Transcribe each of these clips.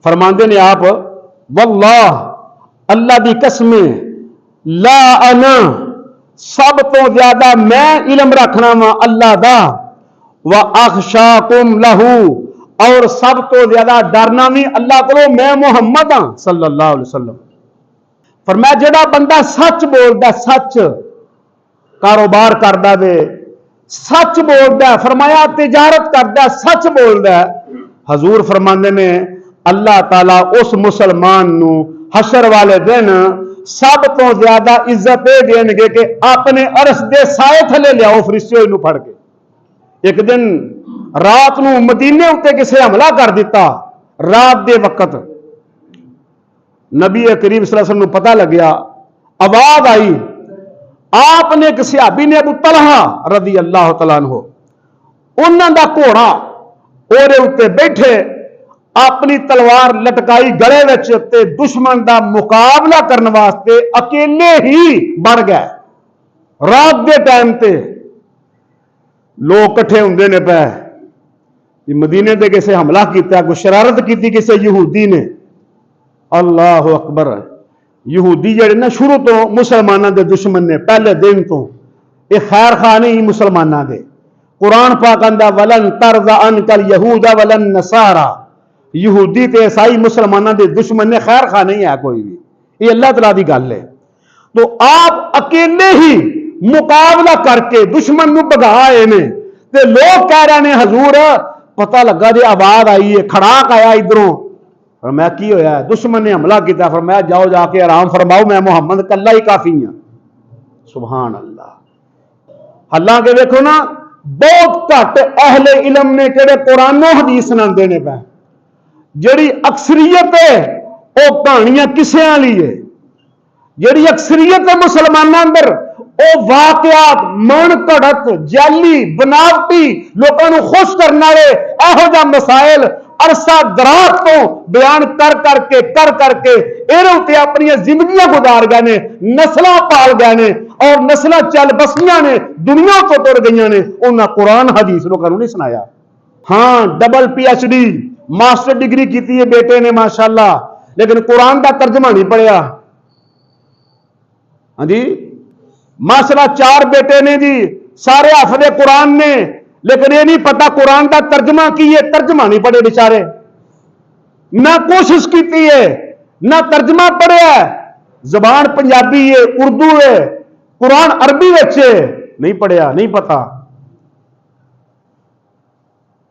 فرماندے نے آپ واللہ اللہ دی قسم لا انا سب تو زیادہ میں علم رکھنا وا اللہ دا واخشاکم لہو اور سب تو زیادہ ڈرنا بھی اللہ کو میں محمد ہاں صلی اللہ علیہ وسلم. فرمایا جڑا بندہ سچ بولدا سچ کاروبار کردا وے سچ بولدا ہے فرمایا تجارت کردا سچ بولدا ہے حضور فرماندے نے اللہ تعالی اس مسلمان نو حشر والے دن سب تو زیادہ عزت دین گے کہ اپنے عرش دے سائے تھلے لیاؤ فرشتے نو پھڑ کے. ایک دن رات نو مدینے اتے کسے حملہ کر دیتا رات دے وقت نبی کریم صلی اللہ علیہ وسلم نو پتہ لگیا آواز آئی آپ نے ایک صحابی نے ابو طلحہ رضی اللہ تعالیٰ عنہ انہاں دا گھوڑا اورے اتے بیٹھے اپنی تلوار لٹکائی گلے وچ تے دشمن دا مقابلہ کرنے واسطے اکیلے ہی بڑھ گئے رات دے ٹائم تے لوگ کٹھے ہوندے نے پے مدینے تے کسے حملہ کیتا کوئی شرارت کیتی کسے یہودی نے اللہ اکبر یہودی جڑے نا شروع تو مسلمانوں دے دشمن نے پہلے دن تو یہ خیر خواہ نہیں مسلمانوں دے قرآن پاک آندا ولن ترضى عنك اليهود ولا النصارى یہودی تے عیسائی مسلمانوں دے دشمن نے خیر خواہ نہیں ہے کوئی بھی یہ اللہ تعالیٰ دی گل ہے. تو آپ اکیلے ہی مقابلہ کر کے دشمن نو بگائے نے تے لوگ کہہ رہے ہیں حضور پتہ لگا جی آواز آئی ہے کھڑاک آیا ادھروں فرمایا کی ہویا ہے دشمن نے حملہ کیا فرمایا جاؤ جا کے آرام فرماؤ میں محمد کلہ ہی کافی ہوں. سبحان اللہ. حالانکہ دیکھو نا بہت گھٹ اہل علم نے کہڑے قرآن و حدیث نہ دینے پہ جڑی اکثریت ہے وہ کہانیاں کسے والی ہے جڑی اکثریت ہے مسلمانوں اندر وہ واقعات من گھڑت جعلی بناوٹی لوگوں کو خوش کرنے والے یہو جہ مسائل عرصہ دراز تو بیان کر کے یہ اپنی زندگیاں گزار گئے نے نسلاں پال گئے نے اور نسلاں چل بسیاں نے دنیا کو تر گئی نے انہاں قرآن حدیث لوگوں نہیں سنایا. ہاں double P H D master degree کی ہے بیٹے نے ماشاءاللہ لیکن قرآن کا ترجمہ نہیں پڑھیا. ہاں جی ماشاءاللہ 4 بیٹے نے جی سارے حافظ قرآن نے لیکن یہ نہیں پتا قرآن کا ترجمہ کی ہے ترجمہ نہیں پڑھے بیچارے نہ کوشش کی ہے نہ ترجمہ پڑھیا ہے. زبان پنجابی ہے اردو ہے قرآن عربی ہے نہیں پڑھیا نہیں پتا.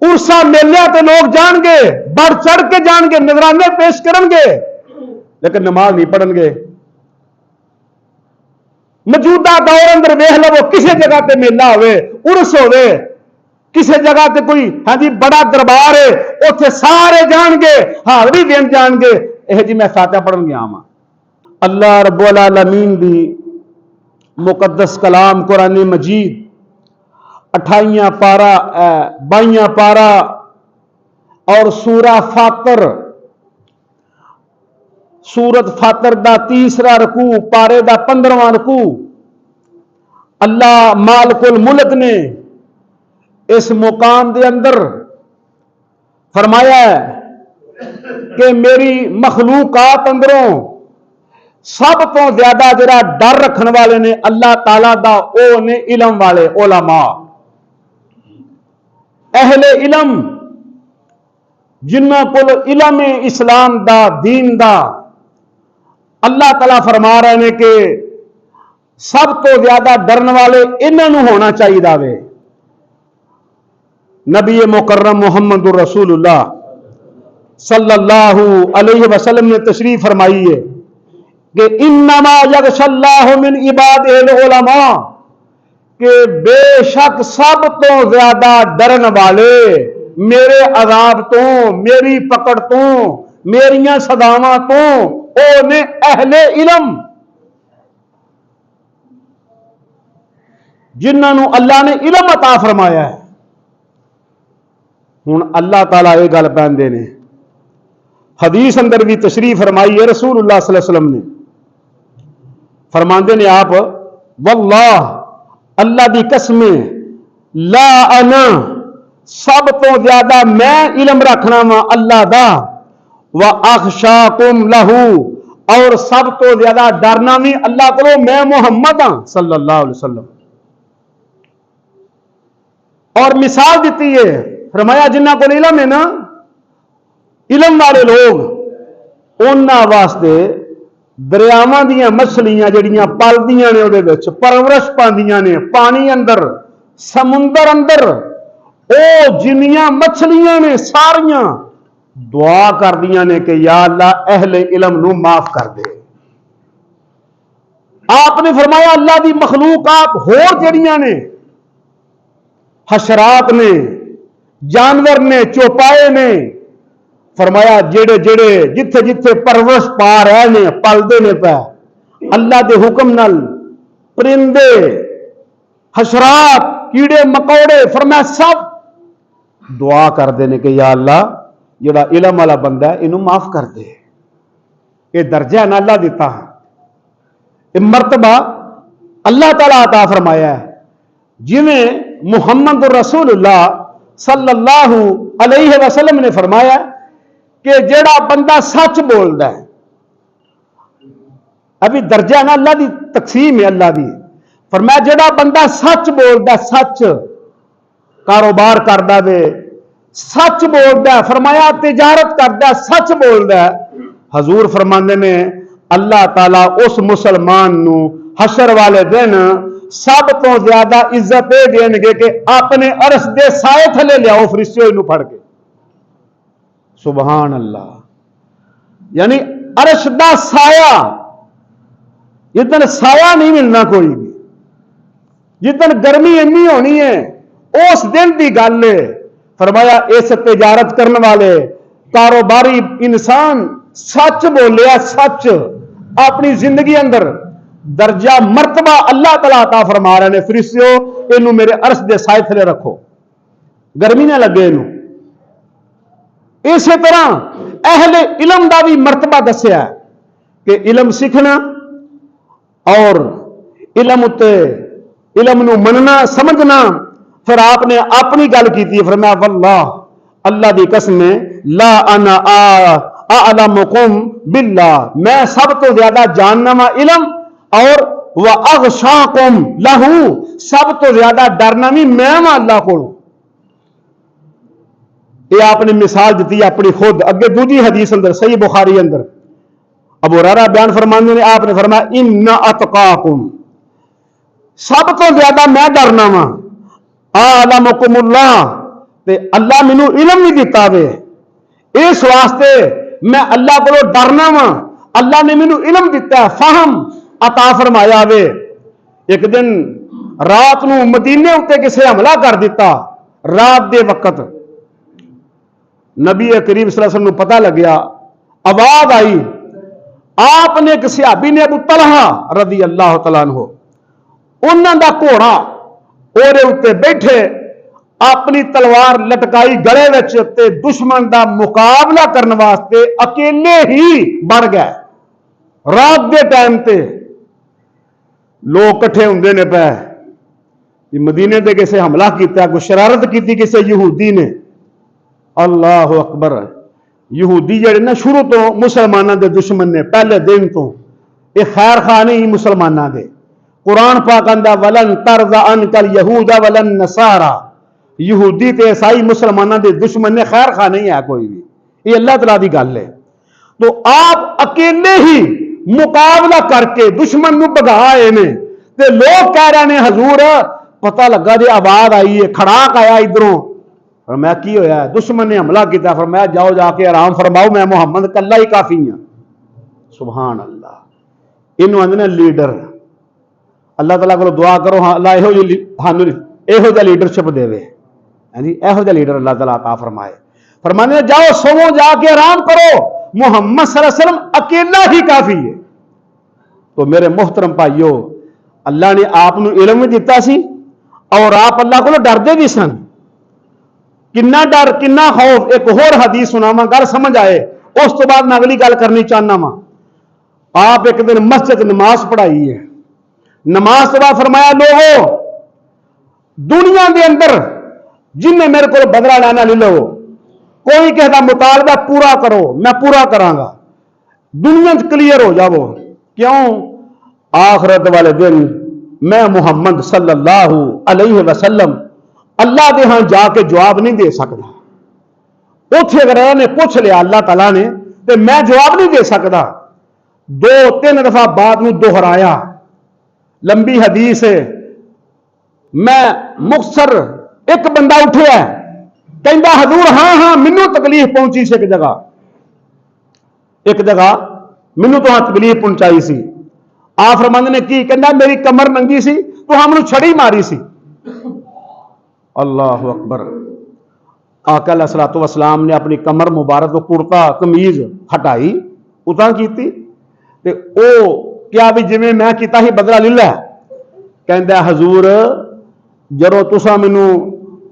عرصہ میلے تے لوگ جان گے بڑھ چڑھ کے جان گے نذرانے پیش کرن گے لیکن نماز نہیں پڑھن گے. موجودہ دور اندر ویکھ لو کسی جگہ تے میلہ ہوئے عرس ہوئے کسی جگہ تے کوئی ہاں جی بڑا دربار ہے اتنے سارے جان گے حاضری دین جان گے یہ جی میں فاتحہ پڑھن گیا ہاں. اللہ رب العالمین دی مقدس کلام قرآن مجید 28 پارہ 22 پارہ اور سورہ فاطر سورت فاطر دا 3 رکوع پارے دا 15واں رکوع اللہ مالک الملک نے اس مقام دے اندر فرمایا ہے کہ میری مخلوقات اندروں سب تو زیادہ جڑا ڈر رکھنے والے نے اللہ تعالی دا او نے علم والے علماء اہل علم جنہاں کول علم اسلام دا دین دا اللہ تعالیٰ فرما رہے ہیں کہ سب تو زیادہ ڈرن والے انہوں ہونا چاہیے وے. نبی مکرم محمد رسول اللہ صلی اللہ علیہ وسلم نے تشریف فرمائی ہے کہ انما یغش اللہ من عبادہ العلماء کہ بے شک سب تو زیادہ ڈرن والے میرے عذاب تو میری پکڑ تو میریاں صداواں تو او نے اہل علم جنہوں اللہ نے علم عطا فرمایا ہے. ہوں اللہ تعالیٰ یہ گل پہنتے ہیں حدیث اندر بھی تشریف فرمائی ہے رسول اللہ صلی اللہ علیہ وسلم نے فرماندے نے آپ واللہ اللہ دی قسم لا انا سب تو زیادہ میں علم رکھنا وا اللہ دا وَأَخْشَاكُمْ لَهُ، اور سب تو زیادہ ڈرنا بھی اللہ کو میں محمد ہاں صلی اللہ علیہ وسلم. اور مثال دیتی ہے، فرمایا جنہ کو علم ہے نا، علم والے لوگ انہاں واسطے دریاواں دیاں مچھلیاں جڑیاں پلدیاں نے اودے وچ پرورش پاندیاں نے پانی اندر سمندر اندر، او جنیاں مچھلیاں نے ساریاں دعا کردیاں نے کہ یا اللہ اہل علم نو معاف کر دے. آپ نے فرمایا اللہ دی مخلوقات ہور جڑیاں نے، حشرات نے، جانور نے، چوپائے نے، فرمایا جڑے جڑے جتھے جتھے پرورش پا رہے نے پلدے نے پہ اللہ دے حکم نال، پرندے، حشرات، کیڑے مکوڑے، فرمایا سب دعا کر دے نے کہ یا اللہ جڑا علم والا بندہ ہے انہوں معاف کر دے. یہ درجہ ہے نا اللہ دیتا ہے، یہ مرتبہ اللہ تعالیٰ عطا فرمایا ہے. جویں محمد رسول اللہ صلی اللہ علیہ وسلم نے فرمایا کہ جڑا بندہ سچ بولدا ہے، ابھی درجہ نا اللہ دی تقسیم ہے اللہ دی، فرمایا جڑا بندہ سچ بولدا، سچ کاروبار کردا وے سچ بولدا، فرمایا تجارت کردا سچ بولدا، حضور فرماندے نے اللہ تعالیٰ اس مسلمان نو حشر والے دن سب تو زیادہ عزت دین گے کہ اپنے عرش دے سائے تھلے لیاؤ فرشتیوں نو پھڑ کے. سبحان اللہ. یعنی عرش دا سایہ، جتن سایہ نہیں ملنا کوئی بھی، جتن گرمی انی ہونی ہے اس دن دی گل ہے. فرمایا اس تجارت کرنے والے کاروباری انسان سچ بولیا، سچ اپنی زندگی اندر درجہ مرتبہ اللہ تعالیٰ عطا فرما رہے ہیں، فرشتیوں اینو میرے عرش دے سائے تھلے رکھو، گرمی نہ لگے اینو. اسی طرح اہل علم دا بھی مرتبہ دسیا ہے کہ علم سیکھنا اور علم نو مننا سمجھنا. پھر آپ نے اپنی گل کی تھی، فرمایا واللہ اللہ دی قسم لا انا اعلمکم باللہ، میں سب تو زیادہ جاننا وا علم، اور واغشاکم لہ، سب تو زیادہ ڈرنا بھی میں ہاں اللہ کو. یہ آپ نے مثال دیتی اپنی خود. اگے دوسری حدیث اندر صحیح بخاری اندر ابو ہریرہ بیان فرمانے نے آپ نے فرمایا ان اتقاکم، سب تو زیادہ میں ڈرنا وا اعلمکم اللہ، تے اللہ مینوں علم نہیں دیتا وے، اس واسطے میں اللہ کو ڈرنا وا، اللہ نے مینوں علم دیتا ہے، فہم عطا فرمایا وے. ایک دن رات نو مدینے اتے کسے حملہ کر دیتا، رات دے وقت نبی کریم صلی اللہ علیہ وسلم کو پتہ لگیا، آواز آئی، آپ نے ایک صحابی نے ابو طلحہ رضی اللہ تعالیٰ عنہ انہاں دا گھوڑا اورے اتے بیٹھے اپنی تلوار لٹکائی گلے وچ تے دشمن دا مقابلہ کرنے واسطے اکیلے ہی بڑھ گئے. رات دے ٹائم تے لوگ کٹھے ہوندے نے پے، مدینے دے کسے حملہ کیتا، کوئی شرارت کیتی کسے یہودی نے. اللہ اکبر. یہودی جڑے نا شروع تو مسلمانوں دے دشمن نے، پہلے دن تو یہ خیر خواہ نہیں مسلمانوں دے. قرآن پاک آندا ولن ترضى عنك اليهود ولا النصارى، یہودی تے عیسائی مسلمانوں دے دشمن نے، خیر خواہ نہیں ہے کوئی بھی. یہ اللہ تعالیٰ دی گل ہے. تو آپ اکیلے ہی مقابلہ کر کے دشمن نو بگا آئے نے، تے لوگ کہہ رہے ہیں حضور پتہ لگا جی آواز آئی ہے، کھڑاک آیا ادھروں. فرمایا کی ہویا ہے؟ دشمن نے حملہ کیتا. فرمایا جاؤ جا کے آرام فرماؤ، میں محمد کلا ہی کافی ہوں. سبحان اللہ. انہوں آندے لیڈر. اللہ تعالیٰ کو دعا کرو ہاں اللہ یہو جا لیڈرشپ دے، یہو جا لیڈر اللہ تعالیٰ عطا فرمائے. فرمانے جاؤ سو جا کے آرام کرو، محمد صلی اللہ علیہ وسلم اکیلا ہی کافی ہے. تو میرے محترم بھائیو، اللہ نے آپ نو علم بھی دیتا سی اور آپ اللہ کو ڈردے بھی سن. کنا ڈر کنا خوف. ایک اور حدیث سناواں گل سمجھ آئے، اس تو بعد میں اگلی گل کرنی چاہنا وا. آپ ایک دن مسجد نماز پڑھائی ہے، نماز تو بعد فرمایا لوگو دنیا دے اندر جن نے میرے کو بدلہ لینا لے لو، کوئی کہے دا مطالبہ پورا کرو میں پورا کراں گا، دنیا کلیئر ہو جاؤ۔ کیوں؟ آخرت والے دن میں محمد صلی اللہ علیہ وسلم اللہ دے ہاں جا کے جواب نہیں دے سکتا۔ اتنے اگر نے پوچھ لیا اللہ تعالیٰ نے تو میں جواب نہیں دے سکتا۔ 2-3 دفعہ بات نو دہرایا، لمبی حدیث ہے، میں مختصر ایک بندہ اٹھیا کہندا حضور ہاں مینوں تکلیف پہنچی سی ایک جگہ مینوں تو تکلیف پہنچائی سی۔ آپ فرماندے نے کی؟ کہندا میری کمر ننگی سی تو ہم نے چھڑی ماری سی۔ اللہ اکبر۔ آقا علیہ الصلوۃ والسلام نے اپنی کمر مبارک کو کرتا قمیض ہٹائی اتاں کیتی تے او کیا بھی جویں میں کیتا ہی بدلہ لے لے۔ کہندا حضور جدوں تساں مینوں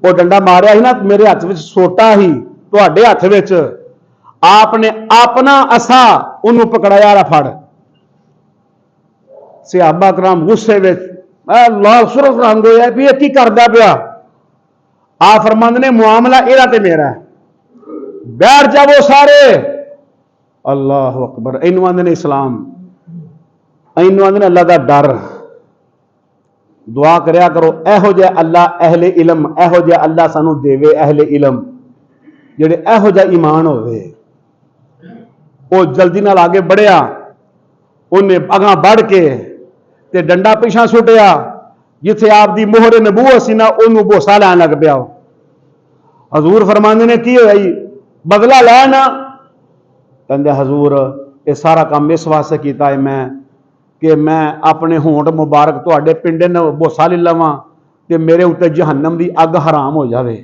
وہ ڈنڈا ماریا ہی نا میرے ہاتھ وچ سوٹا ہی تہاڈے ہاتھ وچ، آپ نے اپنا عصا انہوں پکڑایا رہا پھڑ۔ صحابہ کرام غصے وچ اللہ سرف رنگ ہویا بھی یہ کی کردا پیا؟ آپ فرماندے نے معاملہ ایرا تے میرا ہے، بیٹھ جاؤ سارے۔ اللہ اکبر۔ اینو آندے نے اسلام، اینو آندے نے اللہ دا ڈر۔ دعا کریا کرو ایہو جے اللہ اہل علم، ایہو جے اللہ سانو دیوے اہل علم جڑے ایہو جا ایمان ہوئے۔ وہ جلدی نال آگے بڑھیا، انہیں اگاں بڑھ کے تے ڈنڈا پیچھا سٹیا، جتھے آپ دی مہر نبوت سی نا انہوں بوسا لین لگ پیا۔ حضور فرماندے نے کی ہوئی بدلہ لینا؟ کہندے حضور یہ سارا کام اس واسطے کیتا ہے میں کہ میں اپنے ہونٹ مبارک تواڈے پنڈے بوسا لے لواں تے میرے اوتے جہنم دی اگ حرام ہو جاوے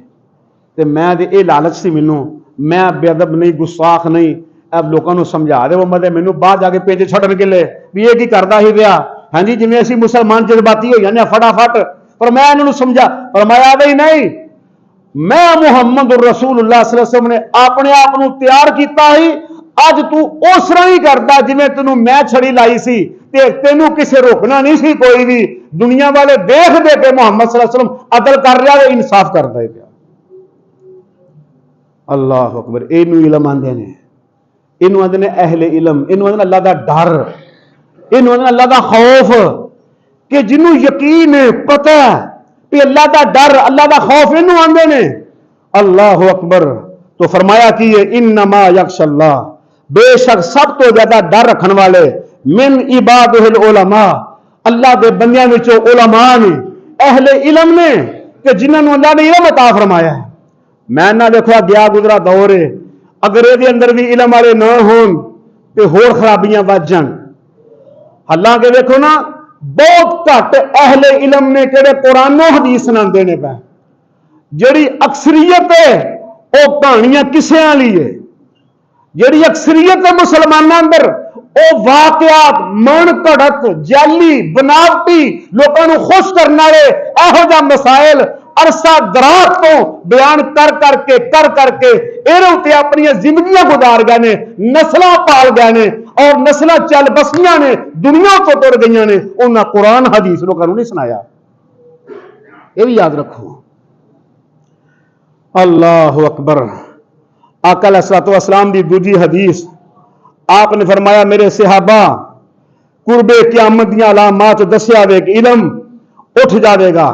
تے میں دے اے لالچ سی مینوں، میں بے ادب نہیں گستاخ نہیں۔ اب لوگوں کو سمجھا دے وہ مدے مینوں باہر جا کے پیچھے چھڈن کے لے بھی یہ کی کردا ہی پیا۔ ہاں جی جویں اسی مسلمان جذباتی ہو جانے فٹافٹ۔ پر میں انہوں سمجھا، فرمایا بھائی نہیں، میں محمد رسول اللہ صلی اللہ علیہ وسلم نے اپنے آپ کو تیار کیتا ہی اج تو اس طرح ہی کردا جویں تینوں میں چھڑی لائی سی تے تینوں کسے روکنا نہیں سی کوئی بھی۔ دنیا والے دیکھ دے کے محمد صلی اللہ علیہ وسلم عدل کر رہا ہے، انصاف کردا ہے پیا۔ اللہ اکبر۔ اینو علم آندے نے، اینو آندے نے اہل علم، اینو آندے نے اللہ دا ڈر، اینو آندے نے اللہ دا خوف، کہ جنوں یقین ہے پتہ ہے کہ اللہ دا ڈر اللہ دا خوف اینو آندے نے۔ اللہ اکبر۔ تو فرمایا کہ انما یخشى اللہ، بے شک سب تو زیادہ ڈر رکھن والے من عبادہ العلماء، اللہ دے بندیاں وچوں علماء نے، اہل علم نے، کہ جنہاں نوں اللہ نے علم عطا فرمایا ہے۔ میں نہ دیکھو گیا گزرا دور ہے، اگر یہ اندر بھی علم والے نہ ہون تو ہور خرابیاں بچ جان۔ حالانکہ دیکھو نا بہت گھٹ اہل علم نے کہڑے قرآن و حدیث سناندے نے پے، جڑی اکثریت ہے وہ کہانیاں کسے والی ہے، جڑی اکثریت ہے مسلمانوں اندر وہ واقعات من گھڑت جعلی بناوٹی لوگوں کو خوش کرنے والے ایہو جا مسائل عرصہ دراز تو بیان کر کے اے اپنی زندگیاں گزار گئے نے، نسلاں پال گئے نے اور نسلاں چل بسیاں نے، دنیا کو تر گئی نے، انہاں قرآن حدیث لوگوں نہیں سنایا۔ یہ بھی یاد رکھو۔ اللہ اکبر۔ آقا علیہ الصلوۃ والسلام دی دوجی حدیث آپ نے فرمایا میرے صحابہ قرب قیامت دی علامات دسیا وے کہ علم اٹھ جاوے گا،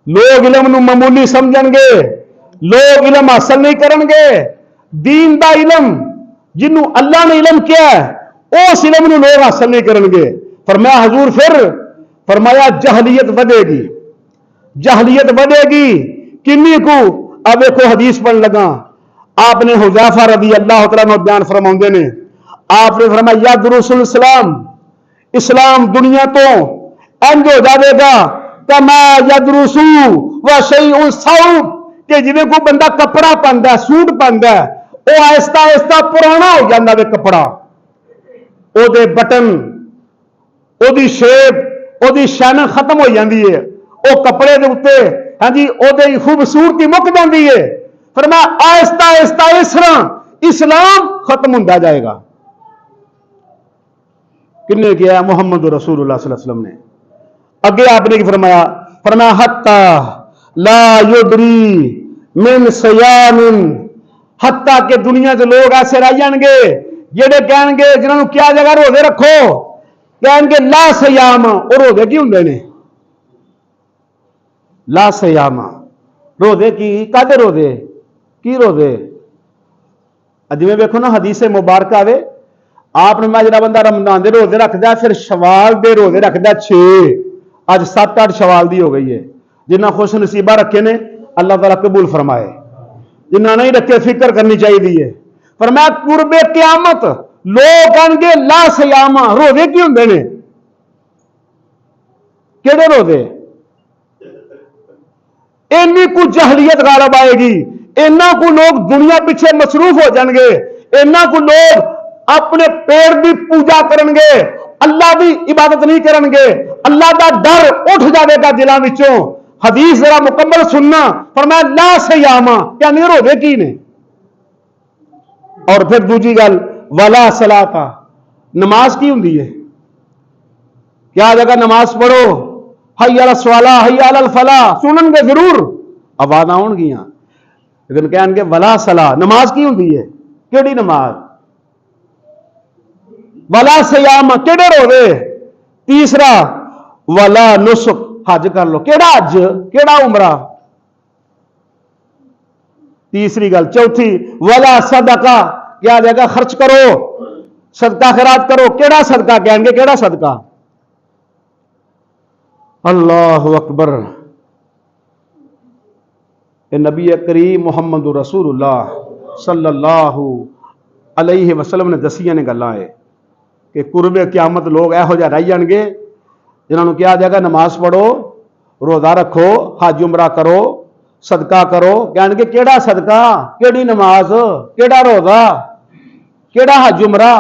لوگ علم نو معمولی سمجھن گے، لوگ علم حاصل نہیں کرن گے۔ دین دا علم جنوں اللہ نے علم کیا ہے اس علم نو لوگ حاصل نہیں کرن گے۔ فرمایا حضور پھر فرمایا جہلیت ودے گی، جہلیت ودے گی کنی کو؟ اب دیکھو حدیث پڑھن لگا، آپ نے حذیفہ رضی اللہ تعالیٰ عنہ بیان فرماؤندے نے، آپ نے فرمایا یدرس الاسلام، اسلام دنیا تو انج ہو جاوے گا کما یدرس وشیء الثوب، کہ جویں کوئی بندہ کپڑا پاندا ہے، سوٹ پاندا ہے، وہ آہستہ آہستہ پرانا ہو جاندا ہے کپڑا، او دے بٹن، او دی شیپ، او دی شان ختم ہو جاندی ہے، او کپڑے دے اوتے ہاں جی او دی خوبصورتی مک جاندی ہے۔ فرمایا آہستہ آہستہ اس طرح اسلام ختم ہوندا جائے گا۔ کنے کیا محمد رسول اللہ صلی اللہ علیہ وسلم نے اگے آپ نے فرمایا، فرمایا حتی لا یدری من صیام حتیٰ کہ دنیا کے لوگ ایسے رہ جان گے جہے کہن گے جنہوں نے کیا جگہ روزے رکھو کہن گے لا سیام اور روزے کی ہوں نے لا سیام روزے کی کدے روزے کی روزے جی ویکو نا حدیث مبارکہ آئے آپ نے جڑا بندہ رمضان دے روزے رکھتا ہے پھر شوال دے روزے رکھتا 6 اج 7-8 شوال دی ہو گئی ہے جنہ خوش نصیبہ رکھے نے اللہ تعالیٰ قبول فرمائے جنہ نہیں رکھے فکر کرنی چاہیے فرمایا قرب قیامت لوگ کہیں گے لا سیاما روزے کی ہوں نے کہڑے روزے اینی کو جہلیت غالب آئے گی اینا کو لوگ دنیا پیچھے مصروف ہو جان گے اینا کو لوگ اپنے پیڑ کی پوجا کرن گے اللہ کی عبادت نہیں کرن گے اللہ کا ڈر اٹھ جائے گا دلوں وچوں حدیث ذرا مکمل سننا فرمایا لا سیاما کیا نہیں روزے کی نے اور پھر دوسری گل ولا صلاۃ نماز کی ہوں کیا جگہ نماز پڑھو حی علی الصلاۃ حی علی الفلاح سنن گے ضرور آواز آن گیاں لیکن کہیں گے ولا صلاۃ نماز کی ہوں کیڑی نماز ولا سیام کیڑے روزے تیسرا ولا نسک حج کر لو کیڑا حج کیڑا عمرہ تیسری گل چوتھی ولا صدقہ کیا جگہ خرچ کرو صدقہ خیرات کرو کیڑا صدقہ کہیں گے کیڑا صدقہ اللہ اکبر نبی کریم محمد رسول اللہ صلی اللہ علیہ وسلم نے دسیاں نے گلاں ہے کہ قرب قیامت لوگ یہو جہ رہ جان گے جنہوں نے کیا جائے گا نماز پڑھو روزہ رکھو حج عمرہ کرو صدقہ کرو کہنے کہ کیڑا صدقہ کیڑی نماز کیڑا روزہ کیڑا حج عمرہ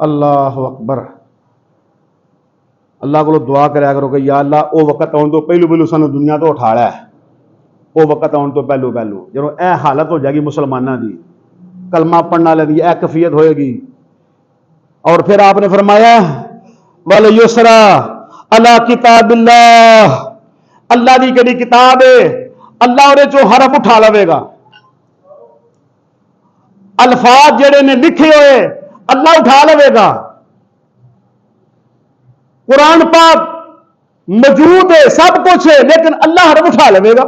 اللہ اکبر اللہ کو دعا کریا کرو کہ یا اللہ او وقت آن تو پہلو سانو دنیا تو اٹھا لیا او وقت آن تو پہلو جب اے حالت ہو جائے گی مسلمانوں کی کلمہ پڑھنا لے دی اے کفیت ہوئے گی اور پھر آپ نے فرمایا وَلْيُسْرَا عَلَى کتاب اللہ اللہ دی کہڑی کتاب ہے اللہ اور جو حرف اٹھا لوے گا الفاظ جڑے نے لکھے ہوئے اللہ اٹھا لوے گا قرآن پاک موجود ہے سب کچھ ہے لیکن اللہ حرف اٹھا لوے گا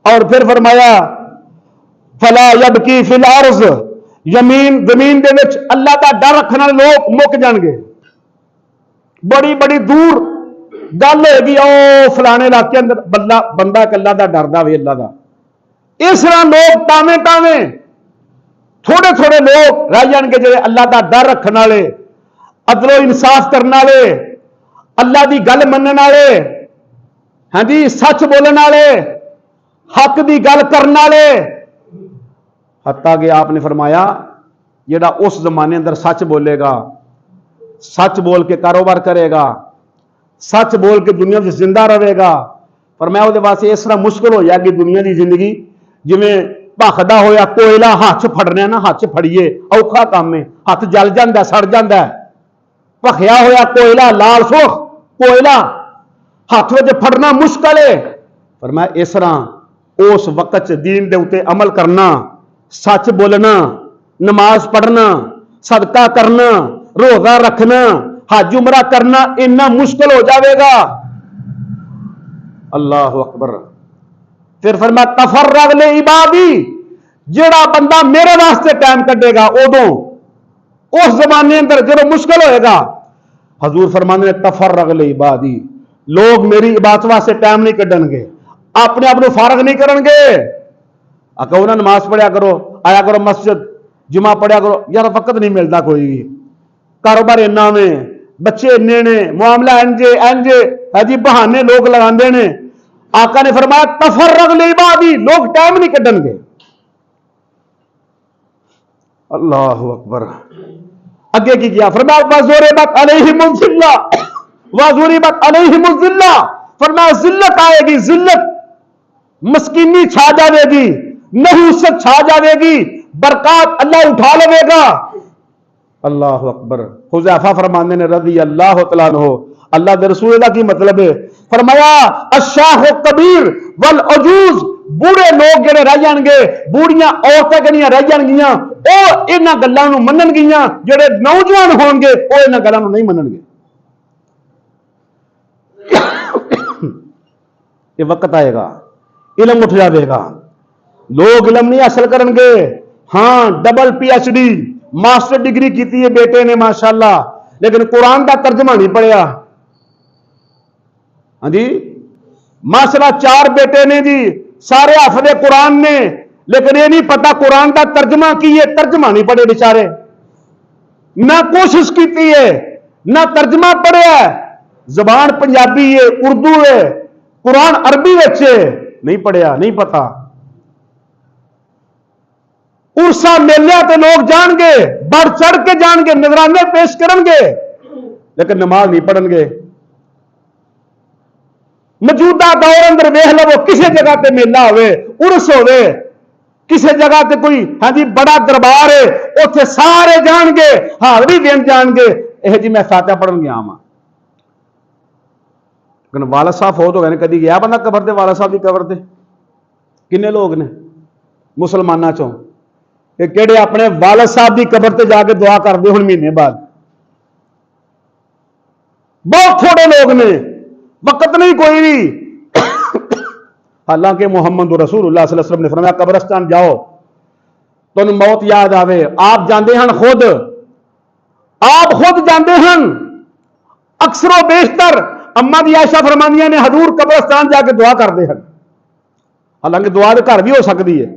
اور پھر فرمایا فلا یبکی فی الارض زمین دے وچ اللہ کا ڈر رکھنے والے لوگ مک جان گے بڑی بڑی دور گل ہوئے گی او فلانے علاقے اندر بندہ ایک اللہ دا ڈردا وے اللہ دا اس طرح لوگ تاویں تھوڑے تھوڑے لوگ رہ جان گے جڑے اللہ دا ڈر رکھنے والے عدل و انصاف کرنے والے اللہ دی گل منن والے ہاں جی سچ بولن والے حق دی گل کرنے والے حتیٰ کہ آپ نے فرمایا جڑا اس زمانے اندر سچ بولے گا سچ بول کے کاروبار کرے گا سچ بول کے دنیا میں زندہ رہے گا فرمایا وہ واسطے اس طرح مشکل ہو جائے گی دنیا کی زندگی جویں بھخدا ہویا کوئلہ ہاتھ پھڑنے نا ہاتھ پھڑیے اوکھا کام ہے ہاتھ جل جاندہ سڑ جاندہ بخیا ہویا کوئلہ لال سرخ کوئلہ ہاتھ وچ پھڑنا مشکل ہے فرمایا اس طرح اس وقت دین دے اوتے عمل کرنا سچ بولنا نماز پڑھنا صدقہ کرنا روزہ رکھنا حج عمرہ کرنا اتنا مشکل ہو جاوے گا اللہ اکبر پھر فرمایا تفرغ لعبادی جڑا بندہ میرے واسطے ٹائم کڈے گا ادوں اس زمانے اندر جب مشکل ہوئے گا حضور فرمانے تفرغ لعبادی لوگ میری عبادت واسطے ٹائم نہیں کڈن گے اپنے آپ کو فارغ نہیں کرن گے کہو نا نماز پڑھیا کرو آیا کرو مسجد جمعہ پڑھیا کرو یار وقت نہیں ملتا کوئی کاروبار اینا میں بچے انے نے معاملہ انجے جی بہانے لوگ لگاندے نے آقا نے فرمایا تفرغ لعبادی لوگ ٹائم نہیں کڈن گے اللہ اکبر اگے کی کیا فرمایا وَضُرِبَتْ عَلَيْهِمُ الذِّلَّةُ وَضُرِبَتْ عَلَيْهِمُ الذِّلَّةُ فرمایا ذلت آئے گی ذلت مسکینی چھا جاوے گی نہیں اس سے چھا جاوے گی برکات اللہ اٹھا لے گا اللہ اکبر. حذیفہ فرمانے نے رضی اللہ تعالیٰ عنہ, اللہ کے رسول اللہ کی مطلب ہے, فرمایا الشاہ کبیر والعجوز, بوڑھے لوگ جڑے رہ جان گے, بوڑھیاں عورتیں جڑیاں رہ جان گیاں, وہ انہاں گلاں نوں منن گیاں, جڑے نوجوان ہون گے وہ انہاں گلاں نوں نہیں منن گے. یہ وقت آئے گا, علم اٹھ جائے گا, لوگ علم نہیں حاصل کرن گے. ہاں double P H D master degree کیتی ہے بیٹے نے ماشاءاللہ, لیکن قرآن کا ترجمہ نہیں پڑھیا. ہاں جی ماشاءاللہ 4 بیٹے نے جی, سارے حافظ قرآن نے, لیکن یہ نہیں پتا قرآن کا ترجمہ کی ہے, ترجمہ نہیں پڑھے بیچارے. نہ کوشش کیتی ہے, نہ ترجمہ پڑھیا ہے. زبان پنجابی ہے, اردو ہے, قرآن عربی ہے, نہیں پڑھیا, نہیں پتا. ارسا میلیا تے لوگ جان گے, بڑھ چڑھ کے جان گے, نذرانے پیش کرن گے, لیکن نماز نہیں پڑھن گے. موجودہ دور اندر ویکھ لو, کسی جگہ تے میلہ ہوئے, ارس ہوئے, کسی جگہ تے کوئی ہاں جی بڑا دربار ہے, اتنے سارے جان گے, حاضری دین جان گے, یہ جی میں فاتحہ پڑھن گیا ہاں. لیکن والد صاحب فوت ہو گئے, کدی گیا بندہ قبر تے, والد صاحب کی قبر تے؟ کنے لوگ نے مسلمانوں چوں کہ کہڑے اپنے والد صاحب کی قبر تے جا کے دعا کرتے ہوں مہینے بعد؟ بہت تھوڑے لوگ نے, وقت نہیں کوئی بھی. حالانکہ محمد رسول اللہ صلی اللہ علیہ وسلم نے فرمایا قبرستان جاؤ تو موت یاد آوے. آپ جاندے ہیں خود, آپ خود جاندے ہیں. اکثر و بیشتر اما دی عائشہ فرمانیاں نے حضور قبرستان جا کے دعا کرتے ہیں. حالانکہ دعا تو گھر بھی ہو سکتی ہے,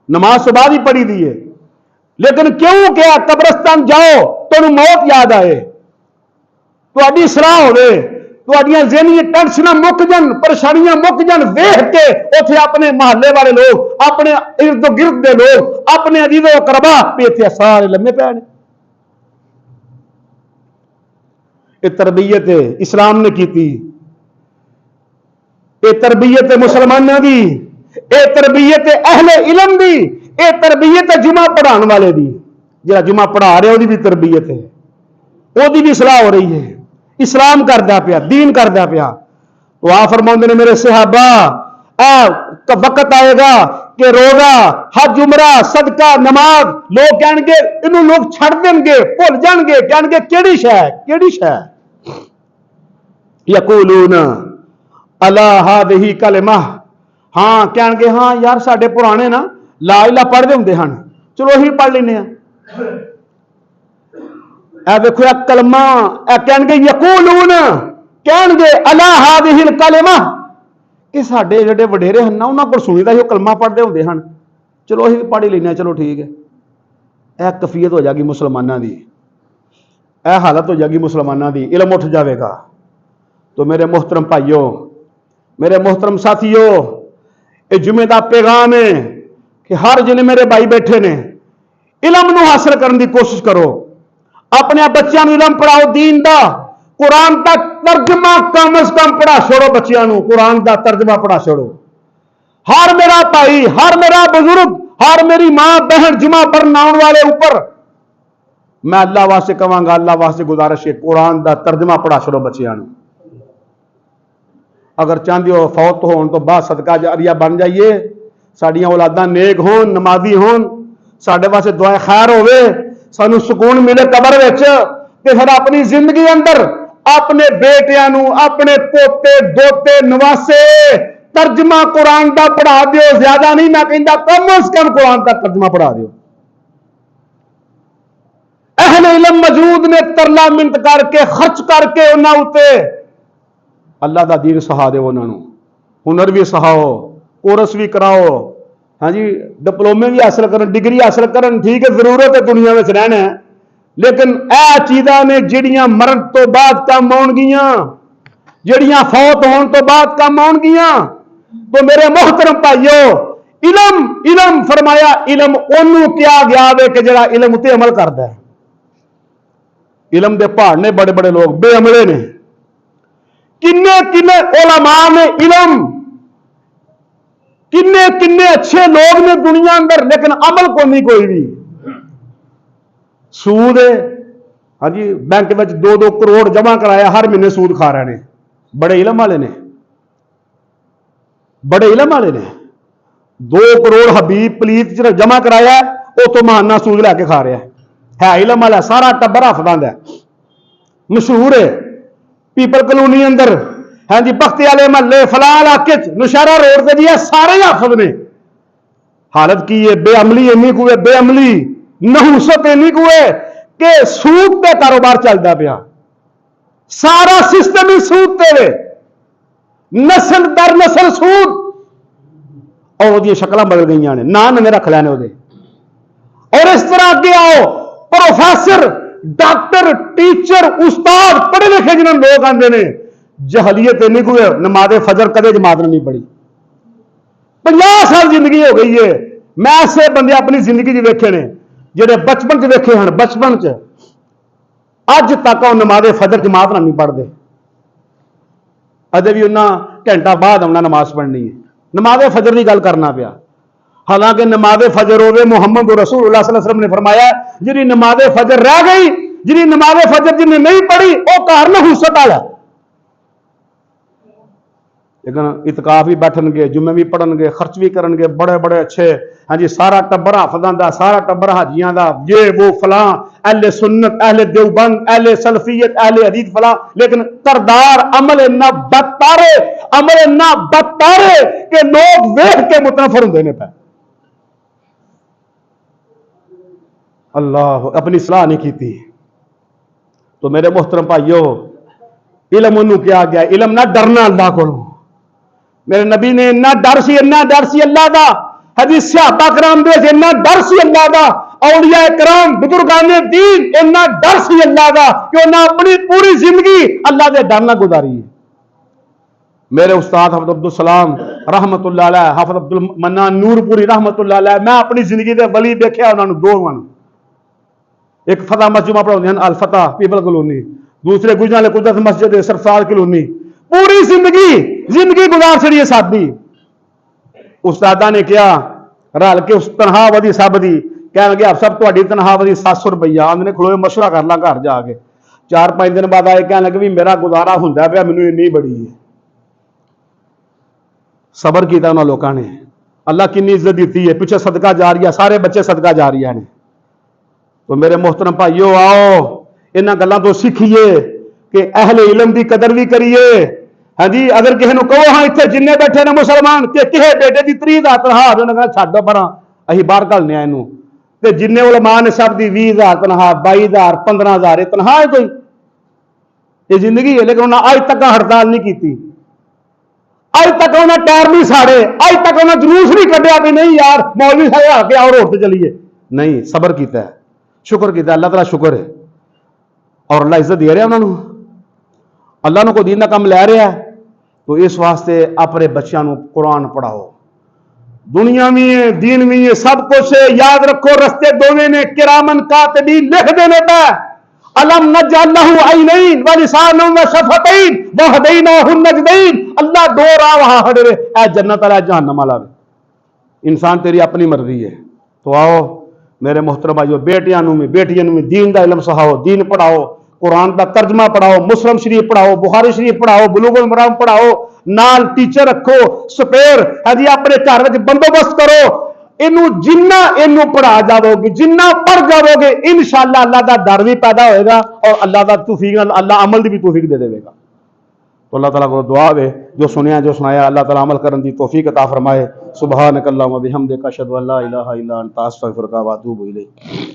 نماز تو بعد ہی پڑھی دی ہے, لیکن کیوں کیا قبرستان جاؤ تو موت یاد آئے, تہاڈی اصلاح ہوے, تہاڈیاں ذہنی ٹینشن مک جان, پریشانیاں مک جان. ویکھ کے اوتھے اپنے محلے والے لوگ, اپنے ارد گرد دے لوگ, اپنے عزیز و اقربا پیتے سارے لمے پے نے. یہ تربیت اسلام نے کیتی, یہ تربیت مسلمانوں دی, یہ تربیت اہل علم دی, یہ تربیت جمعہ پڑھان والے دی. جہاں جمعہ پڑھا رہے وہ بھی تربیت ہے, وہ بھی اصلاح ہو رہی ہے, اسلام کردا پیا, دین کردا پیا. تو آپ فرماندے نے میرے صحابہ وقت آئے گا کہ روزہ, حج, عمرہ, صدقہ, نماز لوگ کہیں گے, انہوں لوگ چھڑ دیں گے, بھول جان گے, کہیں گے کیڑی شے, کیڑی شے. یقولون الا ہذہ کلمہ, ہاں کہیں گے ہاں یار ساڈے پرانے نا لا الہ پڑھتے ہوندے ہن, چلو وہی پڑھ لینے ہیں. اے دیکھو یہ کلمہ, اے کہیں گے یقولون, کہیں گے الا ہذہ الکلمہ, کہ ساڈے جڑے وڈیرے ہیں نا انہاں کول سنی دا کلمہ پڑھتے ہوندے ہن, چلو وہی پڑھ ہی لینے, چلو ٹھیک ہے. اے کفیت ہو جائے گی مسلمانوں دی, اے حالت ہو جائے گی مسلمانوں دی, علم اٹھ جاوے گا. تو میرے محترم بھائیو, میرے محترم ساتھیو, یہ جمعے دا پیغام ہے کہ ہر جن میرے بھائی بیٹھے نے علم نو حاصل کرنے کی کوشش کرو. اپنے بچیاں نو علم پڑھاؤ دین دا, قرآن دا ترجمہ کم از کم پڑھا چھوڑو بچیاں نو, قرآن دا ترجمہ پڑھا چھوڑو. ہر میرا بھائی, ہر میرا بزرگ, ہر میری ماں بہن جمعہ پڑھنے آنے والے اوپر میں اللہ واسطے کہاں گا, اللہ واسطے گزارش ہے, قرآن دا ترجمہ پڑھا چھوڑو بچیاں نو. اگر چاہتے ہو فوت ہون تو بعد صدقہ جاریہ بن جائیے, ساڈیاں اولاداں نیک ہون, نمازی ہون, ساڈے واسطے دعائے خیر ہوے, سانو سکون ملے قبر وچ, تے پھر اپنی زندگی اندر اپنے بیٹیاں نو, اپنے پوتے دوتے نواسے ترجمہ قرآن دا پڑھا دیو. زیادہ نہیں میں کہندا, کم از کم قرآن دا ترجمہ پڑھا دیو. اہل علم موجود نے ترلا منت کر کے خرچ کر کے انہاں اتے اللہ دا دین سہا دے, انہاں نو ہنر بھی سہاؤ, کورس بھی کراؤ, ہاں جی ڈپلومے بھی حاصل کرن, ڈگری حاصل کرن. ٹھیک ہے ضرورت ہے دنیا میں رہنا ہے, لیکن اے چیزاں نے جڑیاں مرن تو بعد کم آن گیاں, جڑیاں فوت ہون تو بعد کم آن گیاں. تو میرے محترم بھائیو, علم, علم فرمایا علم انہوں کیا گیا وے کہ جڑا علم تے عمل کردا ہے. علم دے پہاڑ نے بڑے بڑے لوگ بے عملے نے, کنے کنے علماء نے علم, کنے کنے اچھے لوگ نے دنیا اندر, لیکن عمل کو نہیں کوئی بھی. سود ہے, ہاں جی بینک میں 2-2 کروڑ جمع کرایا, ہر مہینے سود کھا رہے ہیں. بڑے علم والے نے, بڑے علم والے نے 2 کروڑ حبیب پلیت جمع کرایا, وہ تو مہانہ سود لے کے کھا رہا ہے علم والا, سارا ٹبر حافظ ہے, مشہور ہے پیپل کلونی اندر, ہاں جی بختی والے محلے فلاں علاقے نوشہرہ روڈ سے جی سارے حافظ نے. حالت کی ہے بے عملی اینی کو ہے, بے عملی نحوست اینی کو ہے کہ سود پہ کاروبار چلتا پیا, سارا سسٹم ہی سود پہ, نسل در نسل سود, اور وہ شکل بدل گئی نے, نام نے رکھ لینے وہ. اور اس طرح کے آؤ پروفیسر ڈاکٹر ٹیچر استاد پڑھے لکھے جنہوں لوگ آتے ہیں, جہلیت نہیں کوئی نماز فجر کدے جماعت نے نہیں پڑھی, 50 سال زندگی ہو گئی ہے. میں ایسے بندے اپنی زندگی چ ویکھے نے جہے بچپن چ ویکھے ہیں, بچپن چ اج تک وہ نماز فجر جماعت نہیں پڑھتے, اجے بھی انہیں گھنٹہ بعد آنا نماز پڑھنی ہے. نماز فجر کی گل کرنا پیا, حالانکہ نماز فجر ہوے محمد رسول اللہ صلی اللہ علیہ وسلم نے فرمایا جی نماز فجر رہ گئی, جی نماز فجر جن نے نہیں پڑھی وہ گھر نحوست والا. لیکن اعتکاف بھی بیٹھن گے, جمعے بھی پڑھن گے, خرچ بھی کرن گے, بڑے بڑے اچھے, ہاں جی سارا ٹبر حافظاں دا, سارا ٹبر حاجیاں دا, یہ وہ فلاں اہل سنت اہل دیوبند اہل سلفیت اہل حدیث فلاں, لیکن کردار عمل اتنا بدتارے, عمل اتنا بدتارے کہ لوگ ویکھ کے متنفر ہوندے نے پے. اللہ اپنی اصلاح نہیں کیتی. تو میرے محترم بھائیو, علم انہوں کیا گیا, علم نہ ڈرنا اللہ کو. میرے نبی نے اتنا ڈر سی اللہ دا, حدیث صحابہ کرام دے اتنا ڈر سی اللہ دا, اولیاء کرام بزرگان دین اتنا ڈر سی اللہ دا کہ انہاں اپنی پوری زندگی اللہ دے ڈر نہ گزاری ہے. میرے استاد حافظ عبدالسلام رحمت اللہ علیہ, حافظ عبد المنان نور پوری رحمت اللہ علیہ, میں اپنی زندگی دے ولی دیکھا انہوں نے دو, ایک فتح مسجد پڑھاتے ہیں الفتح پیپل کلونی, دوسرے گجران قدرت مسجد سرفراز کلونی. پوری زندگی گزار چڑی ہے سادی. استادہ نے کیا رل کے اس تنخواہ ودی سب دی, کہنے لگے آپ سب تہاڈی تنخواہ ودی 700 روپیہ. آندے کھلوئے مشورہ کر لا گھر جا کے. 4-5 دن بعد آئے کہنے لگے بھی میرا گزارا ہوندا پیا, مینوں اینی بڑی ہے. صبر کیتا انہاں لوکاں نے, اللہ کتنی عزت دیتی ہے, پیچھے صدقہ جاریہ, سارے بچے صدقہ جاریہ نے. تو میرے محترم بھائیو آؤ انہاں گلاں تو سیکھیے کہ اہل علم دی قدر بھی کریے. ہاں جی اگر کسی نے کہو ہاں اتنے جن بیٹھے نے مسلمان کہ کسی بیٹے کی 30,000 تنخواہ انہوں نے کہا چھڈ پراں اسی باہر گھلنے آ اینوں, تے جن علماء نے سب دی 20,000 تنخواہ 22,000 15,000 یہ تنخواہ ہے کوئی, یہ زندگی ہے. لیکن انہوں نے اج تک ہڑتال نہیں کیتی, اج تک انہوں نے ٹائر نہیں ساڑے, اج تک انہوں نے جلوس نہیں کڈیا بھی نہیں یار مولوی صاحب آ کے آؤ روڈ تے چلیے. نہیں, صبر کیتا ہے, شکر کیتا, اللہ تعالیٰ شکر ہے. اور اللہ عزت دے رہا انہوں نے, اللہ نے کوئی دین کا کام لے رہا ہے. تو اس واسطے اپنے بچوں کو قرآن پڑھاؤ. دنیا بھی ہے دین بھی ہے سب کچھ ہے, یاد رکھو رستے دونوں نے کرامن کاتبین لکھ دینے پہ. الم نجعل لہ عینین ولسانا وشفتین وہدیناہ النجدین. اللہ دو راہ وہاں کھڑے ہوئے, اے جنت والا جہنم والا. انسان تیری اپنی مرضی ہے. تو آؤ میرے محترم بھائیو, بیٹیاں بھی دین دا علم سکھاؤ, دین پڑھاؤ, قرآن کا ترجمہ پڑھاؤ, مسلم شریف پڑھاؤ, بخاری شریف پڑھاؤ, بلوغ المرام پڑھاؤ, نال ٹیچر رکھو, سپیر ہے جی اپنے گھر میں بندوبست کرو. جنہ اینو پڑھا جاؤ گے, جنہ پڑھ جاؤ گے, انشاءاللہ اللہ کا ڈر بھی پیدا ہوئے گا اور اللہ کا توفیق, اللہ عمل دی بھی توفیق دے دے گا. تو اللہ تعالیٰ کو دعا ہے جو سنیا جو سنایا اللہ تعالیٰ عمل کرن دی توفیق عطا فرمائے. سبحانک اللہم و بحمدک اشہد ان لا الہ الا انت استغفرک و اتوب الیک.